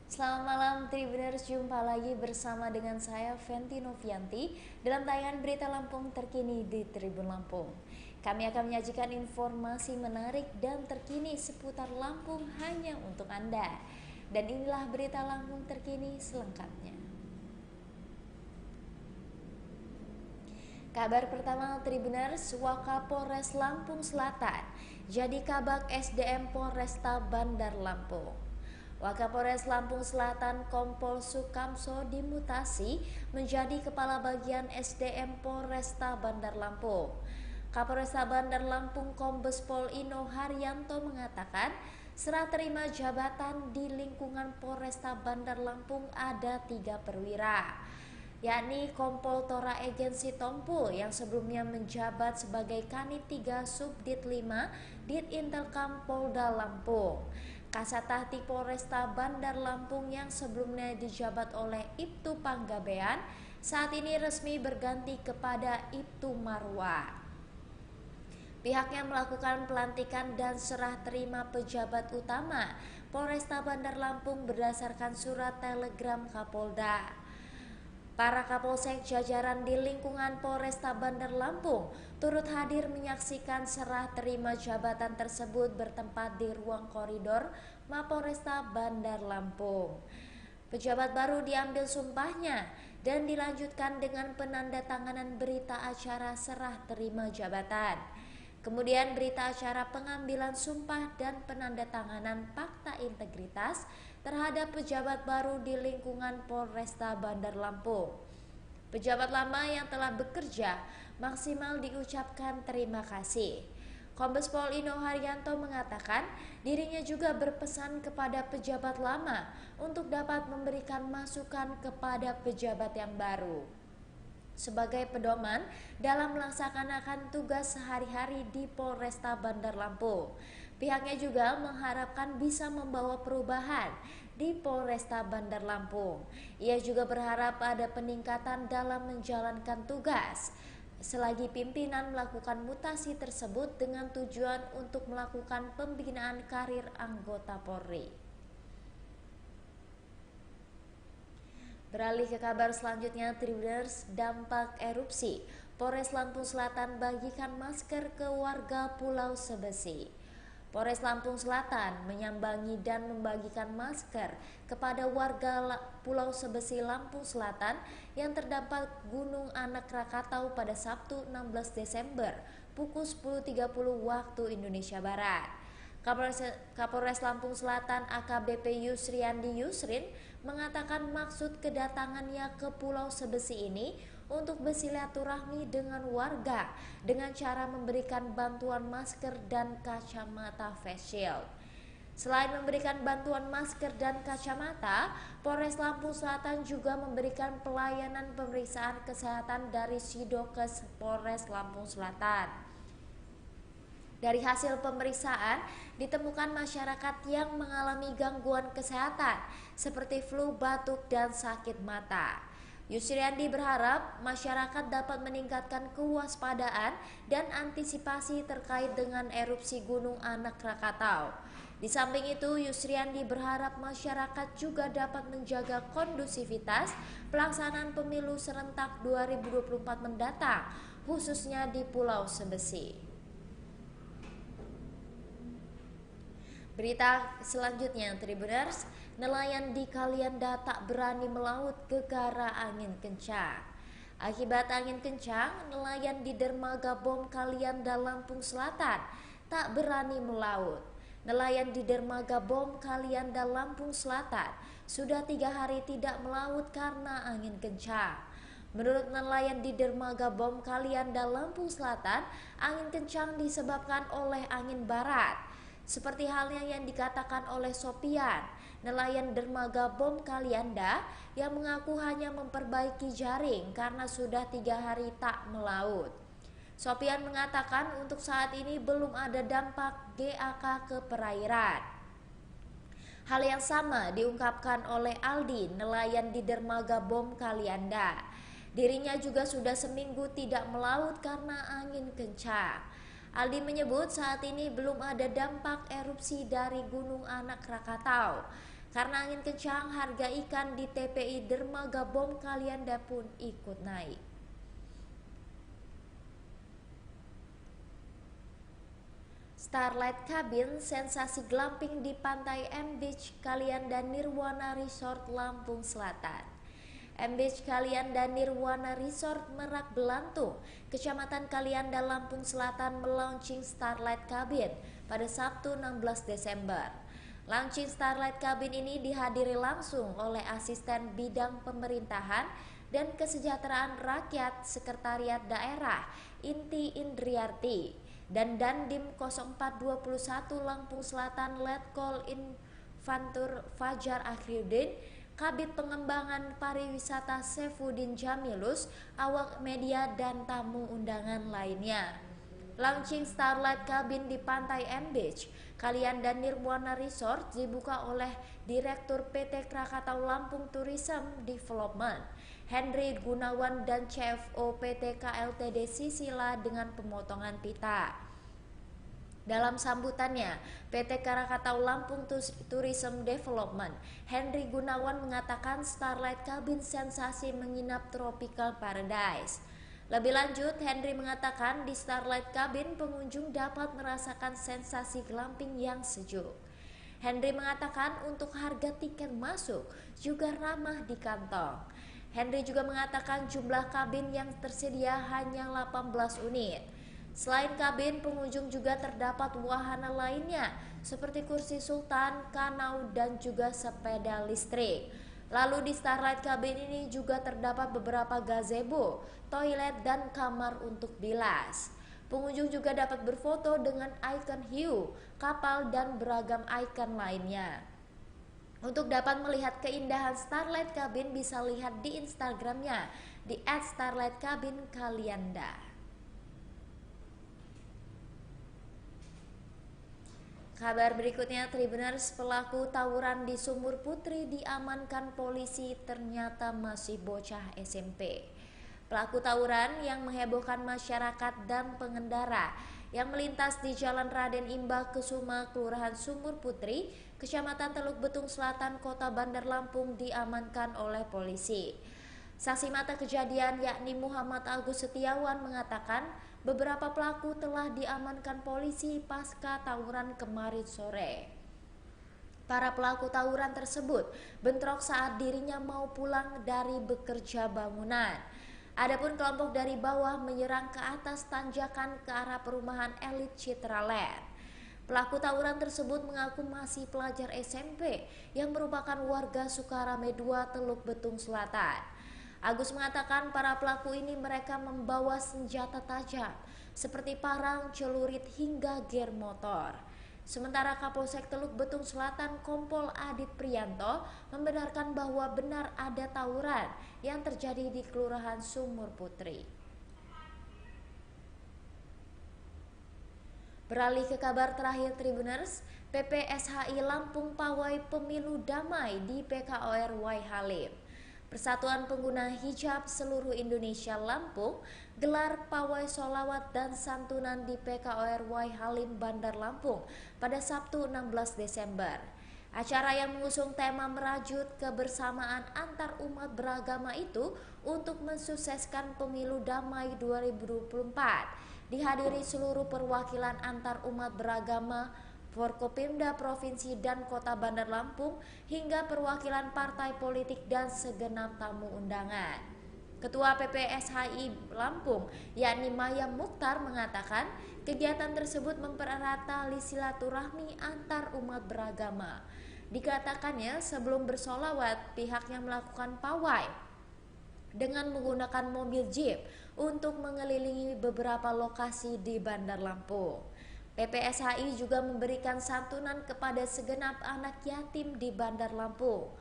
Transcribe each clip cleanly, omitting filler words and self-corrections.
Selamat malam Tribuners, jumpa lagi bersama dengan saya Fenty Novianti dalam tayangan berita Lampung terkini di Tribun Lampung. Kami akan menyajikan informasi menarik dan terkini seputar Lampung hanya untuk Anda. Dan inilah berita Lampung terkini selengkapnya. Kabar pertama Tribuners, Wakapolres Lampung Selatan jadi Kabag SDM Polresta Bandar Lampung. Wakapolres Lampung Selatan Kompol Sukamso dimutasi menjadi Kepala Bagian SDM Polresta Bandar Lampung. Kapolresta Bandar Lampung Kombes Pol Ino Haryanto mengatakan serah terima jabatan di lingkungan Polresta Bandar Lampung ada 3 perwira, yakni Kompol Tora Egen Sitompul yang sebelumnya menjabat sebagai Kanit 3 Subdit 5 Dit Intelkam Polda Lampung, Kasatahti Polresta Bandar Lampung yang sebelumnya dijabat oleh Ibtu Panggabean saat ini resmi berganti kepada Ibtu Marwa. Pihaknya melakukan pelantikan dan serah terima pejabat utama Polresta Bandar Lampung berdasarkan surat telegram Kapolda. Para Kapolsek jajaran di lingkungan Polresta Bandar Lampung turut hadir menyaksikan serah terima jabatan tersebut bertempat di ruang koridor Mapolresta Bandar Lampung. Pejabat baru diambil sumpahnya dan dilanjutkan dengan penandatanganan berita acara serah terima jabatan. Kemudian berita acara pengambilan sumpah dan penandatanganan fakta integritas terhadap pejabat baru di lingkungan Polresta Bandar Lampung. Pejabat lama yang telah bekerja maksimal diucapkan terima kasih. Kombes Pol Ino Haryanto mengatakan dirinya juga berpesan kepada pejabat lama untuk dapat memberikan masukan kepada pejabat yang baru sebagai pedoman dalam melaksanakan tugas sehari-hari di Polresta Bandar Lampung. Pihaknya juga mengharapkan bisa membawa perubahan di Polresta Bandar Lampung. Ia juga berharap ada peningkatan dalam menjalankan tugas selagi pimpinan melakukan mutasi tersebut dengan tujuan untuk melakukan pembinaan karir anggota Polri. Beralih ke kabar selanjutnya Tribuners, dampak erupsi Polres Lampung Selatan bagikan masker ke warga Pulau Sebesi. Polres Lampung Selatan menyambangi dan membagikan masker kepada warga Pulau Sebesi Lampung Selatan yang terdampak Gunung Anak Krakatau pada Sabtu 16 Desember pukul 10.30 waktu Indonesia Barat. Kapolres Lampung Selatan AKBP Yusriandi Yusrin mengatakan maksud kedatangannya ke Pulau Sebesi ini untuk bersilaturahmi dengan warga dengan cara memberikan bantuan masker dan kacamata face shield. Selain memberikan bantuan masker dan kacamata, Polres Lampung Selatan juga memberikan pelayanan pemeriksaan kesehatan dari Sidokes Polres Lampung Selatan. Dari hasil pemeriksaan, ditemukan masyarakat yang mengalami gangguan kesehatan seperti flu, batuk, dan sakit mata. Yusriandi berharap masyarakat dapat meningkatkan kewaspadaan dan antisipasi terkait dengan erupsi Gunung Anak Krakatau. Di samping itu, Yusriandi berharap masyarakat juga dapat menjaga kondusivitas pelaksanaan pemilu serentak 2024 mendatang, khususnya di Pulau Sebesi. Berita selanjutnya Tribuners, nelayan di Kalianda tak berani melaut gegara angin kencang. Akibat angin kencang, nelayan di dermaga Bom Kalianda Lampung Selatan tak berani melaut. Nelayan di dermaga Bom Kalianda Lampung Selatan sudah 3 hari tidak melaut karena angin kencang. Menurut nelayan di dermaga Bom Kalianda Lampung Selatan, angin kencang disebabkan oleh angin barat. Seperti halnya yang dikatakan oleh Sopian, nelayan dermaga Bom Kalianda yang mengaku hanya memperbaiki jaring karena sudah 3 hari tak melaut. Sopian mengatakan untuk saat ini belum ada dampak GAK ke perairan. Hal yang sama diungkapkan oleh Aldi, nelayan di dermaga Bom Kalianda. Dirinya juga sudah seminggu tidak melaut karena angin kencang. Aldi menyebut saat ini belum ada dampak erupsi dari Gunung Anak Krakatau. Karena angin kencang, harga ikan di TPI Dermaga Bom Kalianda pun ikut naik. Starlight Cabin, sensasi glamping di pantai M Beach Kalianda Nirwana Resort Lampung Selatan. M Beach Kalianda Nirwana Resort Merak Belantung, Kecamatan Kalianda, Lampung Selatan melaunching Starlight Cabin pada Sabtu 16 Desember. Launching Starlight Cabin ini dihadiri langsung oleh Asisten Bidang Pemerintahan dan Kesejahteraan Rakyat Sekretariat Daerah Inti Indriarti dan Dandim 0421 Lampung Selatan Letkol Infantur Fajar Akhirudin, Kabid Pengembangan Pariwisata Saifuddin Jamilus, awak media dan tamu undangan lainnya. Launching Starlight Cabin di Pantai M Beach Kalianda Nirwana Resort dibuka oleh Direktur PT Krakatau Lampung Tourism Development Henry Gunawan dan CFO PT KLTD Sisila dengan pemotongan pita. Dalam sambutannya, PT Krakatau Lampung Tourism Development Henry Gunawan mengatakan Starlight Cabin sensasi menginap tropical paradise. Lebih lanjut, Henry mengatakan di Starlight Cabin pengunjung dapat merasakan sensasi glamping yang sejuk. Henry mengatakan untuk harga tiket masuk juga ramah di kantong. Henry juga mengatakan jumlah kabin yang tersedia hanya 18 unit. Selain kabin, pengunjung juga terdapat wahana lainnya seperti kursi sultan, kanau, dan juga sepeda listrik. Lalu di Starlight Cabin ini juga terdapat beberapa gazebo, toilet, dan kamar untuk bilas. Pengunjung juga dapat berfoto dengan ikon hiu, kapal, dan beragam ikon lainnya. Untuk dapat melihat keindahan Starlight Cabin bisa lihat di Instagramnya di @starlightcabin_kalianda. Kabar berikutnya, Tribuners, pelaku tawuran di Sumur Putri diamankan polisi ternyata masih bocah SMP. Pelaku tawuran yang menghebohkan masyarakat dan pengendara yang melintas di Jalan Raden Imba Kusuma, Kelurahan Sumur Putri, Kecamatan Teluk Betung Selatan, Kota Bandar Lampung diamankan oleh polisi. Saksi mata kejadian yakni Muhammad Agus Setiawan mengatakan beberapa pelaku telah diamankan polisi pasca tawuran kemarin sore. Para pelaku tawuran tersebut bentrok saat dirinya mau pulang dari bekerja bangunan. Adapun kelompok dari bawah menyerang ke atas tanjakan ke arah perumahan elit Citraland. Pelaku tawuran tersebut mengaku masih pelajar SMP yang merupakan warga Sukarame 2 Teluk Betung Selatan. Agus mengatakan para pelaku ini mereka membawa senjata tajam seperti parang, celurit hingga gear motor. Sementara Kapolsek Teluk Betung Selatan Kompol Adit Priyanto membenarkan bahwa benar ada tawuran yang terjadi di Kelurahan Sumur Putri. Beralih ke kabar terakhir Tribuners, PPSHI Lampung pawai pemilu damai di PKOR Wai Halim. Persatuan Pengguna Hijab Seluruh Indonesia Lampung gelar pawai sholawat dan santunan di PKOR Wai Halim Bandar Lampung pada Sabtu 16 Desember. Acara yang mengusung tema merajut kebersamaan antar umat beragama itu untuk mensukseskan pemilu damai 2024 dihadiri seluruh perwakilan antar umat beragama, Forkopimda Provinsi dan Kota Bandar Lampung hingga perwakilan partai politik dan segenap tamu undangan. Ketua PPSHI Lampung yakni Maya Mukhtar mengatakan kegiatan tersebut mempererat tali silaturahmi antar umat beragama. Dikatakannya sebelum bersolawat pihaknya melakukan pawai dengan menggunakan mobil jeep untuk mengelilingi beberapa lokasi di Bandar Lampung. PPSHI juga memberikan santunan kepada segenap anak yatim di Bandar Lampung.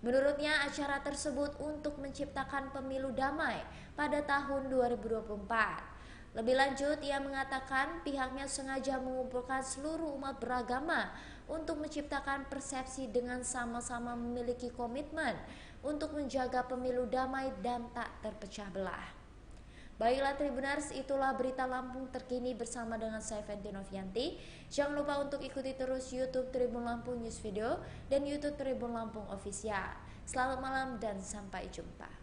Menurutnya acara tersebut untuk menciptakan pemilu damai pada tahun 2024. Lebih lanjut, ia mengatakan pihaknya sengaja mengumpulkan seluruh umat beragama untuk menciptakan persepsi dengan sama-sama memiliki komitmen untuk menjaga pemilu damai dan tak terpecah belah. Baiklah Tribuners, itulah berita Lampung terkini bersama dengan saya Fenty Novianti. Jangan lupa untuk ikuti terus YouTube Tribun Lampung News Video dan YouTube Tribun Lampung Official. Selamat malam dan sampai jumpa.